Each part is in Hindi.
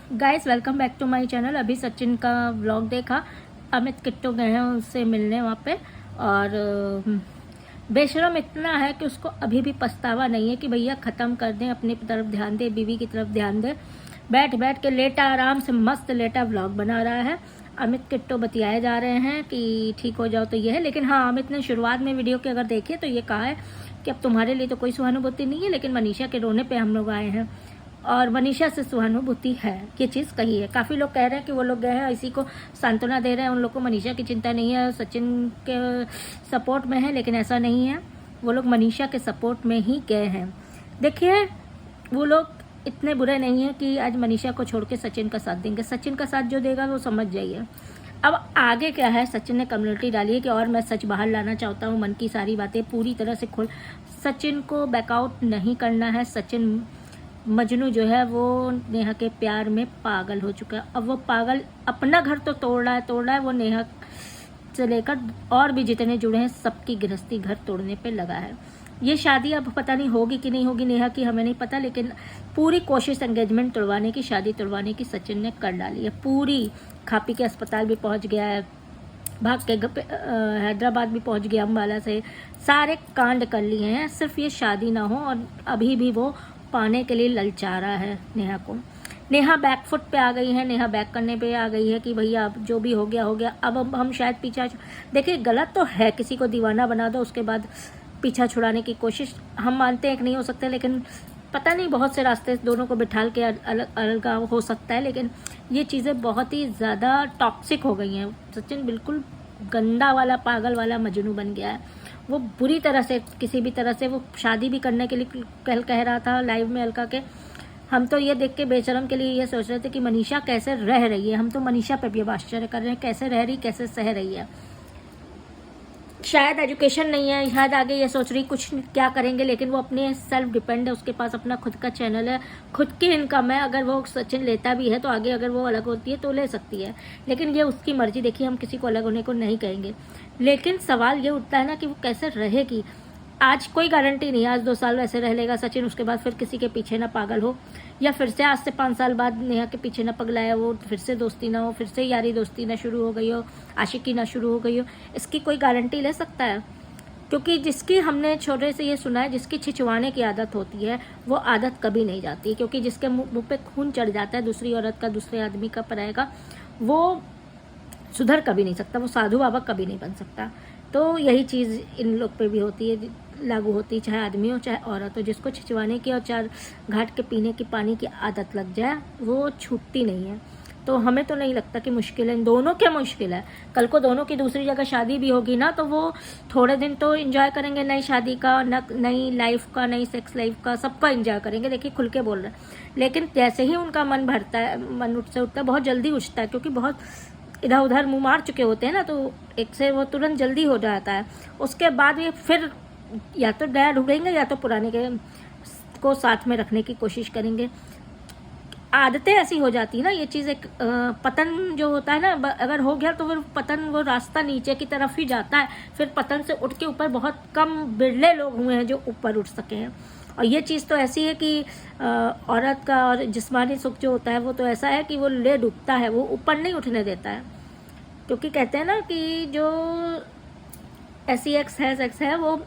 Guys welcome back to my channel. अभी सचिन का व्लॉग देखा। अमित किट्टू गए हैं उनसे मिलने वहाँ पे, और बेशरम इतना है कि उसको अभी भी पछतावा नहीं है कि भैया ख़त्म कर दें, अपनी तरफ ध्यान दे, बीवी की तरफ ध्यान दे। बैठ बैठ के लेटा, आराम से मस्त लेटा व्लॉग बना रहा है। अमित किट्टू बतियाए जा रहे हैं कि ठीक हो जाओ, तो ये है। लेकिन हाँ, अमित ने शुरुआत में वीडियो के अगर देखे तो ये कहा है कि अब तुम्हारे लिए तो कोई सहानुभूति नहीं है, लेकिन मनीषा के रोने पे हम लोग आए हैं और मनीषा से सहानुभूति है, ये चीज़ कही है। काफ़ी लोग कह रहे हैं कि वो लोग गए हैं इसी को सांत्वना दे रहे हैं, उन लोग को मनीषा की चिंता नहीं है, सचिन के सपोर्ट में है, लेकिन ऐसा नहीं है। वो लोग मनीषा के सपोर्ट में ही गए हैं। देखिए, वो लोग इतने बुरे नहीं हैं कि आज मनीषा को छोड़ के सचिन का साथ देंगे। सचिन का साथ जो देगा वो समझ जाइए। अब आगे क्या है, सचिन ने कम्युनिटी डाली है कि और मैं सच बाहर लाना चाहता हूँ, मन की सारी बातें पूरी तरह से खोल। सचिन को बैकआउट नहीं करना है। सचिन मजनू जो है वो नेहा के प्यार में पागल हो चुका है। अब वो पागल अपना घर तो तोड़ रहा है, वो नेहा से लेकर और भी जितने जुड़े हैं सबकी गृहस्थी घर तोड़ने पे लगा है। ये शादी अब पता नहीं होगी कि नहीं होगी नेहा की, हमें नहीं पता, लेकिन पूरी कोशिश एंगेजमेंट तोड़वाने की, शादी तोड़वाने की सचिन ने कर डाली है पूरी। खापी के अस्पताल भी पहुंच गया है, भाग के हैदराबाद भी पहुंच गया अम्बाला से, सारे कांड कर लिए हैं, सिर्फ ये शादी ना हो। और अभी भी वो पाने के लिए ललचा रहा है नेहा को। नेहा बैकफुट पे आ गई है, नेहा बैक करने पे आ गई है कि भैया अब जो भी हो गया हो गया, अब हम शायद पीछा। देखिए, गलत तो है, किसी को दीवाना बना दो उसके बाद पीछा छुड़ाने की कोशिश, हम मानते हैं कि नहीं हो सकते, लेकिन पता नहीं बहुत से रास्ते दोनों को बिठाल के अलग अलग हो सकता है। लेकिन ये चीज़ें बहुत ही ज़्यादा टॉक्सिक हो गई हैं। सचिन बिल्कुल गंदा वाला, पागल वाला मजनू बन गया है। वो बुरी तरह से, किसी भी तरह से, वो शादी भी करने के लिए कल कह रहा था लाइव में अलका के। हम तो ये देख के बेशरम के लिए ये सोच रहे थे कि मनीषा कैसे रह रही है। हम तो मनीषा पे भी अब आश्चर्य कर रहे हैं, कैसे रह रही, कैसे सह रही है। शायद एजुकेशन नहीं है, शायद आगे ये सोच रही कुछ क्या करेंगे, लेकिन वो अपने सेल्फ डिपेंड है, उसके पास अपना खुद का चैनल है, खुद की इनकम है। अगर वो सचिन लेता भी है तो आगे अगर वो अलग होती है तो ले सकती है, लेकिन ये उसकी मर्जी। देखिए, हम किसी को अलग होने को नहीं कहेंगे, लेकिन सवाल ये उठता है ना कि वो कैसे रहेगी। आज कोई गारंटी नहीं है, आज 2 साल वैसे रह लेगा सचिन, उसके बाद फिर किसी के पीछे ना पागल हो, या फिर से आज से 5 साल बाद नेहा के पीछे ना पगलाया वो, फिर से दोस्ती ना हो, फिर से यारी दोस्ती ना शुरू हो गई हो, आशिकी ना शुरू हो गई हो। इसकी कोई गारंटी ले सकता है? क्योंकि जिसकी, हमने छोटे से ये सुना है, जिसकी छिछवाने की आदत होती है वो आदत कभी नहीं जाती, क्योंकि जिसके मुंह पे खून चढ़ जाता है दूसरी औरत का, दूसरे आदमी का, पराये का, वो सुधर कभी नहीं सकता, वो साधु बाबा कभी नहीं बन सकता। तो यही चीज़ इन लोग पे भी होती है, लागू होती है, चाहे आदमी हो चाहे औरत हो। जिसको छिछवाने की और 4 घाट के पीने की पानी की आदत लग जाए वो छूटती नहीं है। तो हमें तो नहीं लगता कि मुश्किल है, इन दोनों क्या मुश्किल है। कल को दोनों की दूसरी जगह शादी भी होगी ना, तो वो थोड़े दिन तो एंजॉय करेंगे नई शादी का, नई लाइफ का, नई सेक्स लाइफ का, सबका एंजॉय करेंगे। देखिए, खुल के बोल रहे हैं। लेकिन जैसे ही उनका मन भरता है, मन उठ से उठता है, बहुत जल्दी उठता है, क्योंकि बहुत इधर उधर मुँह मार चुके होते हैं ना, तो एक से वो तुरंत जल्दी हो जाता है। उसके बाद ये फिर या तो नया ढूंढेंगे या तो पुराने के को साथ में रखने की कोशिश करेंगे। आदतें ऐसी हो जाती है ना, ये चीज़ एक पतन जो होता है ना, अगर हो गया तो फिर पतन, वो रास्ता नीचे की तरफ ही जाता है। फिर पतन से उठ के ऊपर बहुत कम, बिरले लोग हुए हैं जो ऊपर उठ सके हैं। और ये चीज़ तो ऐसी है कि औरत का और जिस्मानी सुख जो होता है वो तो ऐसा है कि वो ले डूबता है, वो ऊपर नहीं उठने देता है। क्योंकि कहते हैं ना कि जो सेक्स है वो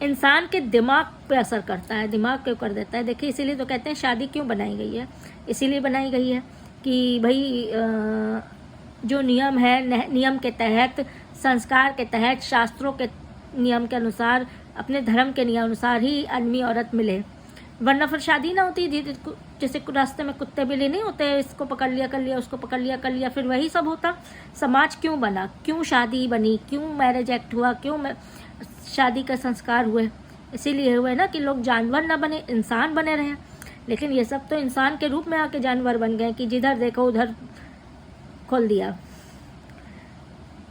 इंसान के दिमाग पे असर करता है, दिमाग पे कर देता है। देखिए, इसीलिए तो कहते हैं शादी क्यों बनाई गई है, इसीलिए बनाई गई है कि भाई जो नियम है, नियम के तहत, संस्कार के तहत, शास्त्रों के नियम के अनुसार, अपने धर्म के नियम अनुसार ही आदमी औरत मिले, वरना फिर शादी ना होती। जैसे रास्ते में कुत्ते बिल्ली नहीं होते, इसको पकड़ लिया कर लिया, उसको पकड़ लिया कर लिया, फिर वही सब होता। समाज क्यों बना, क्यों शादी बनी, क्यों मैरिज एक्ट हुआ, क्यों शादी का संस्कार हुए? इसीलिए हुए ना कि लोग जानवर ना बने, इंसान बने रहे। लेकिन ये सब तो इंसान के रूप में आके जानवर बन गए कि जिधर देखो उधर खोल दिया।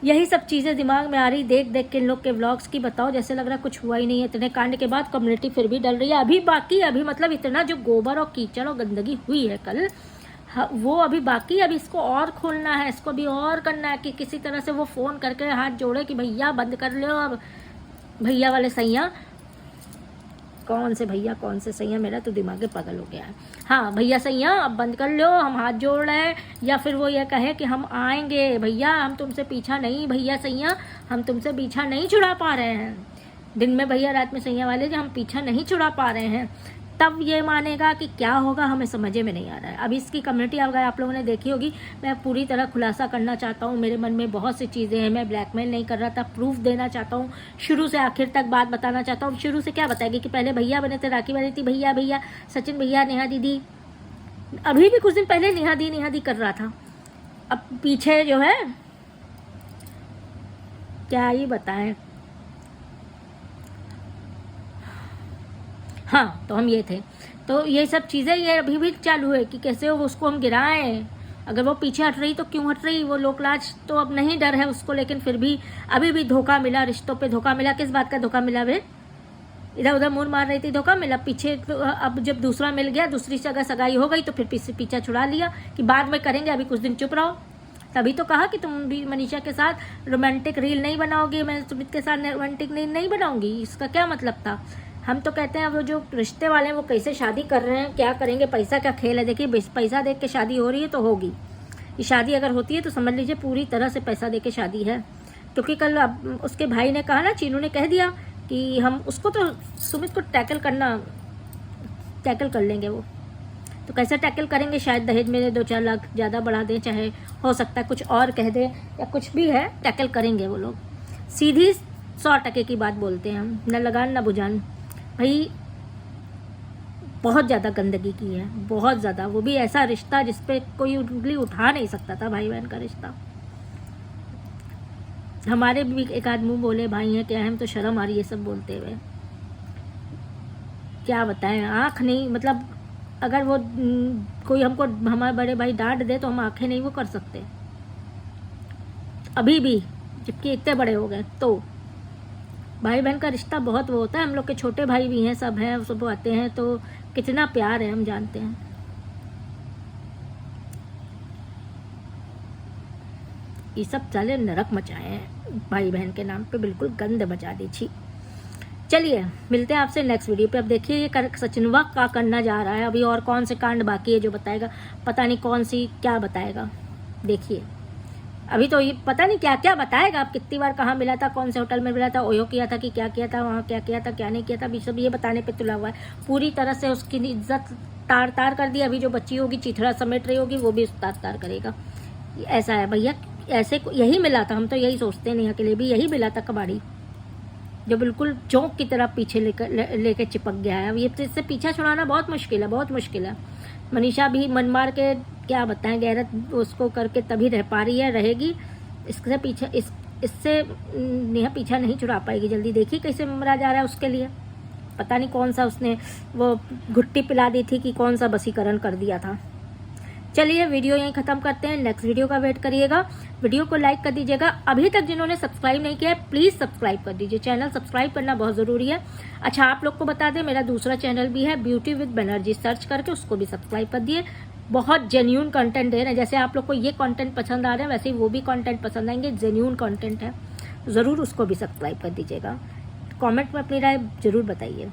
यही सब चीज़ें दिमाग में आ रही देख देख के इन लोग के व्लॉग्स की। बताओ, जैसे लग रहा कुछ हुआ ही नहीं है। इतने कांड के बाद कम्युनिटी फिर भी डल रही है। अभी बाकी, अभी मतलब इतना जो गोबर और कीचड़ और गंदगी हुई है कल, वो अभी बाकी। अभी इसको और खोलना है, इसको भी और करना है कि किसी तरह से वो फ़ोन करके हाथ जोड़े कि भैया बंद कर लो अब, भैया वाले सैया। कौन से भैया कौन से सैया, मेरा तो दिमाग पागल हो गया है। हाँ भैया सैया अब बंद कर लो, हम हाथ जोड़ रहे हैं, या फिर वो ये कहे कि हम आएंगे भैया, हम तुमसे पीछा नहीं, भैया सैया हम तुमसे पीछा नहीं छुड़ा पा रहे हैं, दिन में भैया रात में सैया वाले जो हम पीछा नहीं छुड़ा पा रहे हैं, तब ये मानेगा कि क्या होगा, हमें समझ में नहीं आ रहा है। अब इसकी कम्युनिटी अगर आप लोगों ने देखी होगी, मैं पूरी तरह खुलासा करना चाहता हूँ, मेरे मन में बहुत सी चीज़ें हैं, मैं ब्लैकमेल नहीं कर रहा था, प्रूफ देना चाहता हूँ, शुरू से आखिर तक बात बताना चाहता हूँ। शुरू से क्या बताएगी कि पहले भैया बने थे, राखी बनी थी, भैया भैया सचिन भैया, नेहा दीदी, अभी भी कुछ दिन पहले नेहा दी कर रहा था, अब पीछे जो है क्या ही बताएं। हाँ तो हम ये थे, तो ये सब चीज़ें ये अभी भी चालू है कि कैसे उसको हम गिराएं। अगर वो पीछे हट रही तो क्यों हट रही, वो लोकलाज तो अब नहीं डर है उसको, लेकिन फिर भी अभी भी धोखा मिला, रिश्तों पे धोखा मिला। किस बात का धोखा मिला वे, इधर उधर मुड़ मार रही थी, धोखा मिला पीछे। तो अब जब दूसरा मिल गया, दूसरी जगह सगाई हो गई, तो फिर पीछा छुड़ा लिया कि बाद में करेंगे, अभी कुछ दिन चुप रहो। तभी तो कहा कि तुम भी मनीषा के साथ रोमांटिक रील नहीं बनाओगी, मैं सुमित के साथ रोमांटिक रील नहीं बनाऊंगी, इसका क्या मतलब था। हम तो कहते हैं वो जो रिश्ते वाले हैं वो कैसे शादी कर रहे हैं, क्या करेंगे, पैसा का खेल है। देखिए पैसा देख के शादी हो रही है तो होगी, ये शादी अगर होती है तो समझ लीजिए पूरी तरह से पैसा दे के शादी है। क्योंकि कल अब उसके भाई ने कहा ना, चीनू ने कह दिया कि हम उसको तो सुमित को टैकल कर लेंगे। वो तो कैसे टैकल करेंगे, शायद दहेज में 2-4 लाख ज़्यादा बढ़ा दें, चाहे हो सकता है कुछ और कह दें या कुछ भी है, टैकल करेंगे वो लोग। सीधी 100% की बात बोलते हैं हम, न लगान न बुझान। भाई बहुत ज़्यादा गंदगी की है, बहुत ज़्यादा, वो भी ऐसा रिश्ता जिसपे कोई उंगली उठा नहीं सकता था, भाई बहन का रिश्ता। हमारे भी एक आध मुँह बोले भाई हैं क्या है, हम तो शर्म आ रही है सब बोलते हुए, क्या बताएं। आँख नहीं, मतलब अगर वो कोई हमको हमारे बड़े भाई डांट दे तो हम आंखें नहीं वो कर सकते अभी भी, जबकि इतने बड़े हो गए। तो भाई बहन का रिश्ता बहुत वो होता है, हम लोग के छोटे भाई भी हैं, सब हैं, सब आते हैं, तो कितना प्यार है हम जानते हैं। ये सब साले नरक मचाए हैं भाई बहन के नाम पे, बिल्कुल गंद मचा दी छी। चलिए मिलते हैं आपसे नेक्स्ट वीडियो पे। अब देखिए ये सचिनवा क्या करना जा रहा है, अभी और कौन से कांड बाकी है जो बताएगा, पता नहीं कौन सी क्या बताएगा। देखिए अभी तो ये पता नहीं क्या क्या बताएगा, आप कितनी बार कहाँ मिला था, कौन से होटल में मिला था, ओयो किया था कि क्या किया था, वहाँ क्या किया था क्या नहीं किया था, अभी सब ये बताने पे तुला हुआ है। पूरी तरह से उसकी इज्जत तार तार कर दी। अभी जो बच्ची होगी चिथड़ा समेट रही होगी, वो भी तार तार करेगा। ऐसा है भैया, ऐसे यही मिला था, हम तो यही सोचते हैं, नेहा के लिए भी यही मिला था कबाड़ी, जो बिल्कुल चौंक की तरह पीछे लेके चिपक गया है। अब ये इससे पीछा छुड़ाना बहुत मुश्किल है, बहुत मुश्किल है। मनीषा भी मन मार के क्या बताएं, गैरत उसको करके तभी रह पा रही है, रहेगी। इससे पीछे इससे नेहा पीछा नहीं छुड़ा पाएगी जल्दी। देखिए कैसे मरा जा रहा है उसके लिए, पता नहीं कौन सा उसने वो घुट्टी पिला दी थी कि कौन सा बसीकरण कर दिया था। चलिए वीडियो यहीं ख़त्म करते हैं, नेक्स्ट वीडियो का वेट करिएगा। वीडियो को लाइक कर दीजिएगा, अभी तक जिन्होंने सब्सक्राइब नहीं किया है प्लीज़ सब्सक्राइब कर दीजिए, चैनल सब्सक्राइब करना बहुत ज़रूरी है। अच्छा आप लोग को बता दें, मेरा दूसरा चैनल भी है ब्यूटी विद बनर्जी, सर्च करके उसको भी सब्सक्राइब कर दिए। बहुत जेन्यून कंटेंट दे रहे हैं, जैसे आप लोग को ये कंटेंट पसंद आ रहे हैं वैसे ही वो भी कंटेंट पसंद आएंगे, जेन्यून कंटेंट है, ज़रूर उसको भी सब्सक्राइब कर दीजिएगा। कॉमेंट में अपनी राय ज़रूर बताइए।